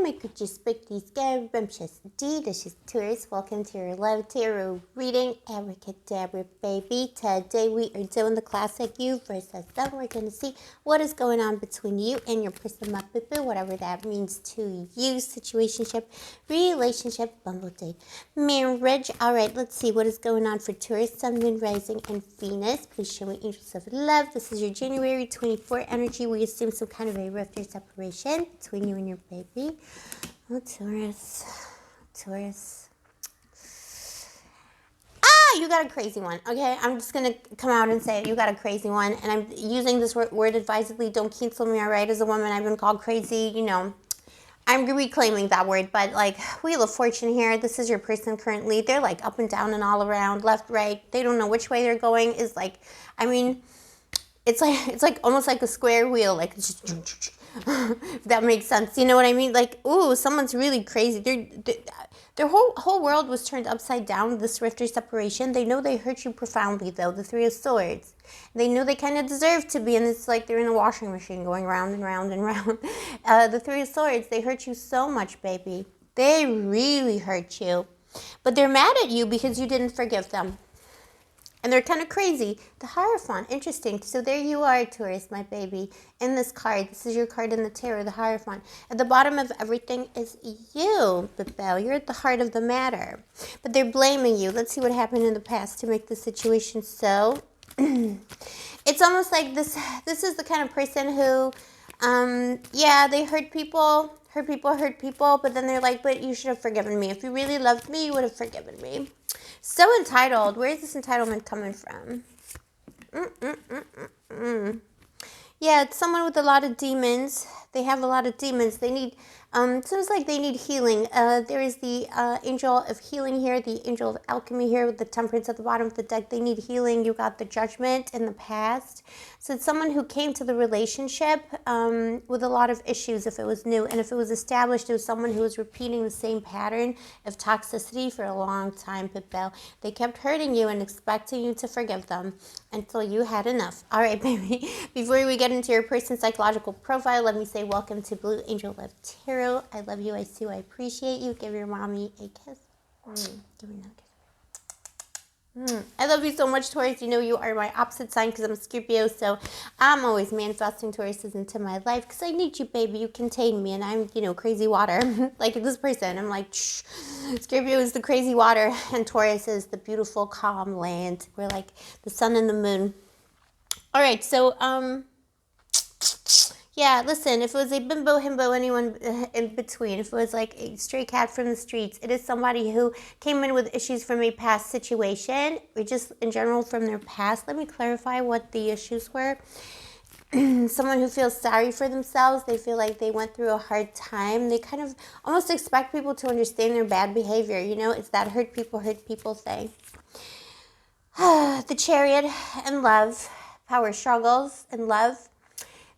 my gorgeous, spooky, scrumptious, delicious Taurus. Welcome to your Love Tarot reading. Abracadabra, baby. Today we are doing the classic you versus them. We're going to see what is going on between you and your person, whatever that means to you. Situationship, relationship, bumble date, marriage. All right, let's see what is going on for Taurus, Sun, Moon, Rising, and Venus. Please show me angels of love. This is your January 24 energy. We assume some kind of a rift or separation between you and your baby. Oh, Taurus. You got a crazy one, okay? I'm just going to come out and say it. You got a crazy one, and I'm using this word advisedly. Don't cancel me, all right? As a woman, I've been called crazy, you know. I'm reclaiming that word, but like Wheel of Fortune here, this is your person currently. They're like up and down and all around, left, right. They don't know which way they're going. Is like, I mean, it's like almost like a square wheel, like if that makes sense. You know what I mean? Like, ooh, someone's really crazy. Their whole world was turned upside down, this rift or separation. They know they hurt you profoundly, though, the Three of Swords. They know they kind of deserve to be, and it's like they're in a washing machine going round and round and round. The Three of Swords, they hurt you so much, baby. They really hurt you. But they're mad at you because you didn't forgive them. And they're kind of crazy. The Hierophant, interesting. So there you are, Taurus, my baby, in this card. This is your card in the tarot, the Hierophant. At the bottom of everything is you, Belle. You're at the heart of the matter. But they're blaming you. Let's see what happened in the past to make the situation so. It's almost like this is the kind of person who, yeah, they hurt people, but then they're like, but you should have forgiven me. If you really loved me, you would have forgiven me. So entitled. Where is this entitlement coming from? Yeah, it's someone with a lot of demons. They have a lot of demons. They need, seems like they need healing. There is the angel of healing here, the angel of alchemy here with the temperance at the bottom of the deck. They need healing. You got the judgment in the past. So it's someone who came to the relationship with a lot of issues if it was new. And if it was established, it was someone who was repeating the same pattern of toxicity for a long time, Belle. They kept hurting you and expecting you to forgive them until you had enough. All right, baby. Before we get into your person's psychological profile, let me say welcome to Blue Angel Love Tarot. I love you. I see you. I appreciate you. Give your mommy a kiss. Give me another kiss. I love you so much, Taurus. You know you are my opposite sign because I'm a Scorpio, so I'm always manifesting Tauruses into my life because I need you, baby. You contain me, and I'm, you know, crazy water. Like this person, I'm like, shh. Scorpio is the crazy water, and Taurus is the beautiful, calm land. We're like the sun and the moon. All right, so, yeah, listen, if it was a bimbo, himbo, anyone in between, if it was like a stray cat from the streets, it is somebody who came in with issues from a past situation, or just in general from their past. Let me clarify what the issues were. Someone who feels sorry for themselves. They feel like they went through a hard time. They kind of almost expect people to understand their bad behavior. You know, it's that hurt people thing. The Chariot and love. Power struggles and love.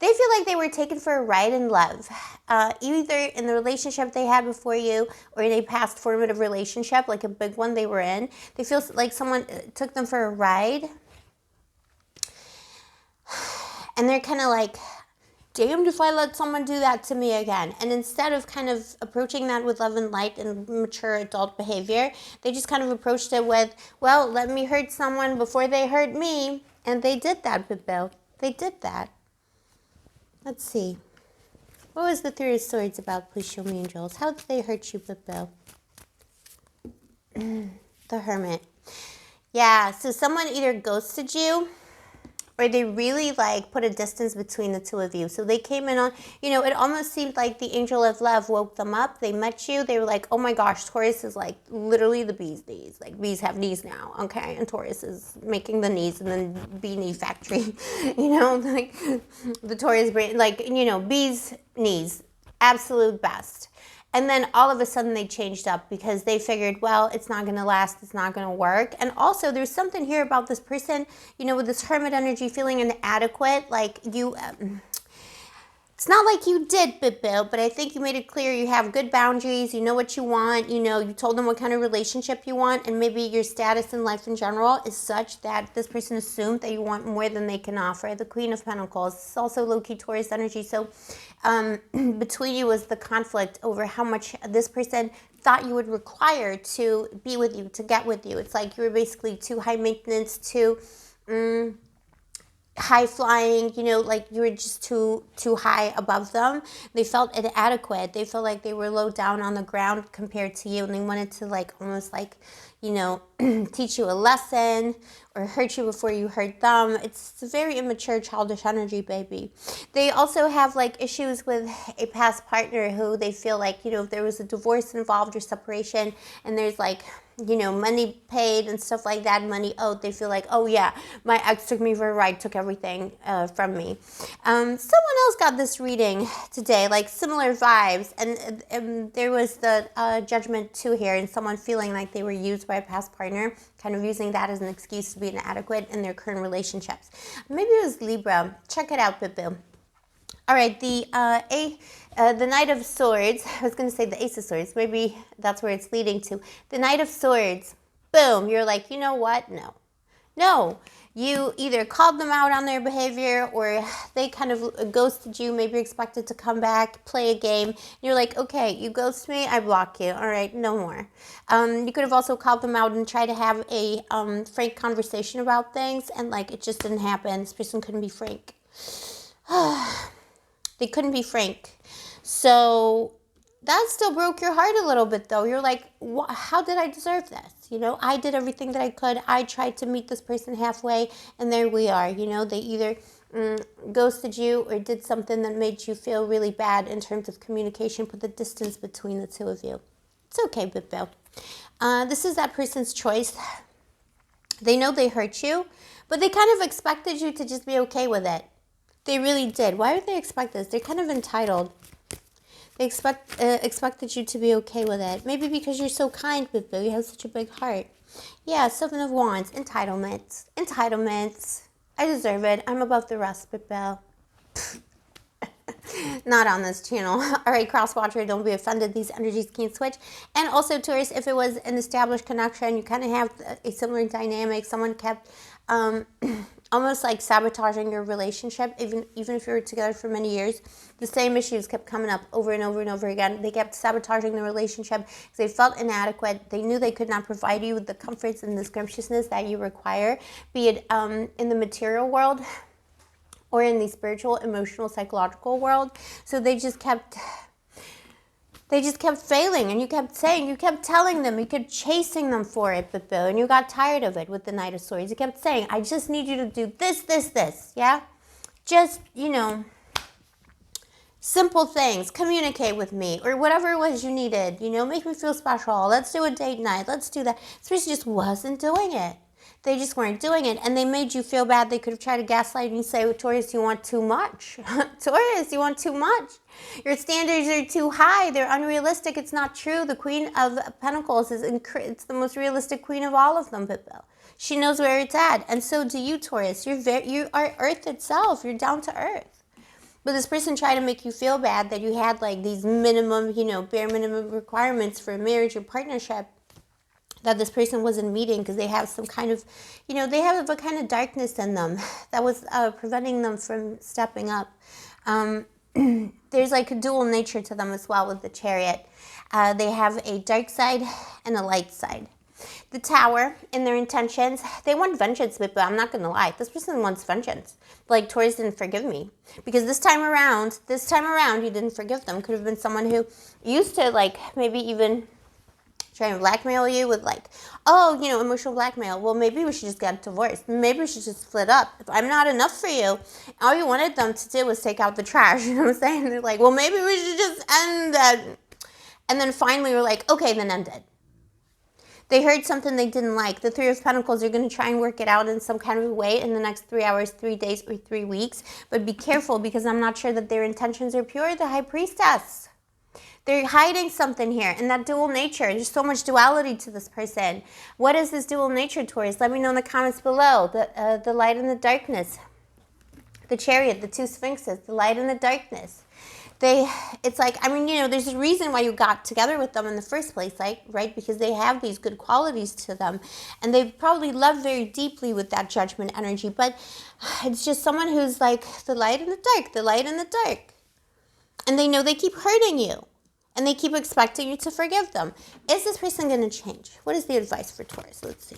They feel like they were taken for a ride in love, either in the relationship they had before you or in a past formative relationship, like a big one they were in. They feel like someone took them for a ride. And they're kind of like, damned if I let someone do that to me again. And instead of kind of approaching that with love and light and mature adult behavior, they just kind of approached it with, well, let me hurt someone before they hurt me. And they did that, Bill. They did that. Let's see. What was the Three of Swords about? Please show me, angels. How did they hurt you, Bill? The Hermit. Yeah, so someone either ghosted you or they really like put a distance between the two of you. So they came in on, you know, it almost seemed like the angel of love woke them up. They met you. They were like, oh my gosh, Taurus is like literally the bee's knees. Like bees have knees now, okay? And Taurus is making the knees and then bee knee factory, you know, like the Taurus brain, like, you know, bees knees, absolute best. And then all of a sudden they changed up because they figured, well, it's not going to last. It's not going to work. And also there's something here about this person, you know, with this hermit energy feeling inadequate. Like you, It's not like you did, Bill, but I think you made it clear you have good boundaries. You know what you want. You know, you told them what kind of relationship you want, and maybe your status in life in general is such that this person assumed that you want more than they can offer. The Queen of Pentacles. It's also low-key Taurus energy. So between you was the conflict over how much this person thought you would require to be with you, to get with you. It's like you were basically too high maintenance, too high flying, you know, like you were just too high above them. They felt inadequate. They felt like they were low down on the ground compared to you, and they wanted to like almost like, you know, teach you a lesson or hurt you before you hurt them. It's a very immature, childish energy, baby. They also have like issues with a past partner who they feel like, you know, if there was a divorce involved or separation and there's like, you know, money paid and stuff like that, money owed, they feel like, oh yeah, my ex took me for a ride, took everything from me. Someone else got this reading today, like similar vibes, and there was the judgment too here, and someone feeling like they were used by a past partner, kind of using that as an excuse to be inadequate in their current relationships. Maybe it was Libra. Check it out, Boo. All right, the Knight of Swords. I was going to say the Ace of Swords. Maybe that's where it's leading to. The Knight of Swords. Boom. You're like, you know what? No. No. You either called them out on their behavior or they kind of ghosted you, maybe expected to come back, play a game. You're like, okay, you ghost me, I block you. All right, no more. You could have also called them out and tried to have a frank conversation about things, and like it just didn't happen. This person couldn't be frank. They couldn't be frank. So that still broke your heart a little bit, though. You're like, how did I deserve this? You know, I did everything that I could. I tried to meet this person halfway, and there we are. You know, they either ghosted you or did something that made you feel really bad in terms of communication, put the distance between the two of you. It's okay, Bill. This is that person's choice. They know they hurt you, but they kind of expected you to just be okay with it. They really did. Why would they expect this? They're kind of entitled. They expected you to be okay with it. Maybe because you're so kind, but Bill, you have such a big heart. Yeah, 7 of Wands. Entitlements. Entitlements. I deserve it. I'm above the rest, but Bill. Not on this channel. All right, cross-watcher, don't be offended. These energies can switch. And also, Taurus, if it was an established connection, you kind of have a similar dynamic. Someone kept almost like sabotaging your relationship, even if you were together for many years. The same issues kept coming up over and over and over again. They kept sabotaging the relationship because they felt inadequate. They knew they could not provide you with the comforts and the scrumptiousness that you require, be it in the material world or in the spiritual, emotional, psychological world. So they just kept failing, and you kept telling them, you kept chasing them for it, Bill, and you got tired of it with the Knight of Swords. You kept saying, I just need you to do this, this, this, yeah? Just, you know, simple things, communicate with me, or whatever it was you needed, you know, make me feel special, let's do a date night, let's do that. This person just wasn't doing it. They just weren't doing it, and they made you feel bad. They could have tried to gaslight you and say, well, Taurus, you want too much. Taurus, you want too much. Your standards are too high. They're unrealistic. It's not true. The Queen of Pentacles it's the most realistic queen of all of them, Bill. She knows where it's at, and so do you, Taurus. You are Earth itself. You're down to earth. But this person tried to make you feel bad that you had like these minimum, you know, bare minimum requirements for a marriage or partnership that this person wasn't meeting because they have some kind of, you know, they have a kind of darkness in them that was preventing them from stepping up. There's like a dual nature to them as well with the Chariot. They have a dark side and a light side. The Tower, in their intentions, they want vengeance, but I'm not going to lie. This person wants vengeance. Like, Taurus didn't forgive me. Because this time around, you didn't forgive them. Could have been someone who used to, like, maybe even trying to blackmail you with like, oh, you know, emotional blackmail. Well, maybe we should just get divorced. Maybe we should just split up. If I'm not enough for you, all you wanted them to do was take out the trash. You know what I'm saying? They're like, well, maybe we should just end that. And then finally we're like, okay, then end it. They heard something they didn't like. The 3 of Pentacles are going to try and work it out in some kind of way in the next 3 hours, 3 days, or 3 weeks. But be careful, because I'm not sure that their intentions are pure. The High Priestess. They're hiding something here, and that dual nature. There's so much duality to this person. What is this dual nature, Taurus? Let me know in the comments below. The light and the darkness. The Chariot, the 2 Sphinxes, the light and the darkness. it's like, I mean, you know, there's a reason why you got together with them in the first place, like, right? Because they have these good qualities to them, and they probably love very deeply with that judgment energy, but it's just someone who's like the light in the dark, the light in the dark. And they know they keep hurting you, and they keep expecting you to forgive them. Is this person going to change? What is the advice for Taurus? Let's see.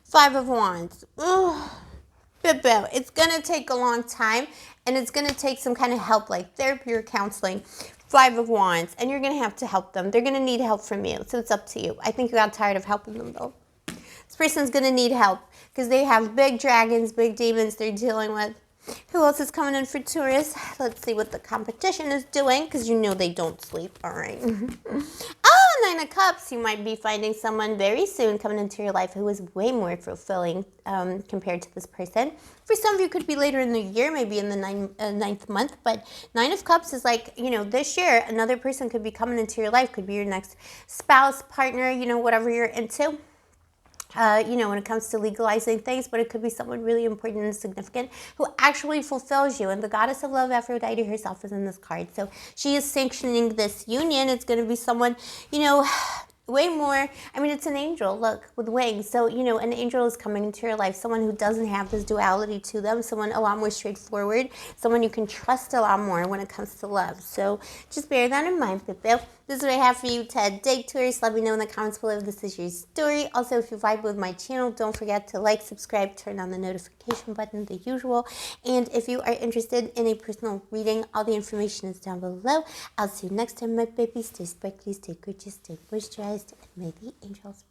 5 of Wands. Ugh. It's going to take a long time, and it's going to take some kind of help, like therapy or counseling. 5 of Wands, and you're going to have to help them. They're going to need help from you, so it's up to you. I think you got tired of helping them, though. This person's going to need help because they have big dragons, big demons they're dealing with. Who else is coming in for Taurus? Let's see what the competition is doing, because you know they don't sleep. All right. Oh, 9 of Cups. You might be finding someone very soon coming into your life who is way more fulfilling compared to this person. For some of you, it could be later in the year, maybe in the 9th month. But 9 of Cups is like, you know, this year, another person could be coming into your life. Could be your next spouse, partner, you know, whatever you're into. You know, when it comes to legalizing things, but it could be someone really important and significant who actually fulfills you. And the goddess of love, Aphrodite herself, is in this card. So she is sanctioning this union. It's going to be someone, you know, way more, I mean, it's an angel, look, with wings. So, you know, an angel is coming into your life, someone who doesn't have this duality to them, someone a lot more straightforward, someone you can trust a lot more when it comes to love. So just bear that in mind, Pippo. This is what I have for you today, Taurus. Let me know in the comments below if this is your story. Also, if you vibe with my channel, don't forget to like, subscribe, turn on the notification button, the usual. And if you are interested in a personal reading, all the information is down below. I'll see you next time, my babies. Stay sparkly, stay gorgeous, stay moisturized, and may the angels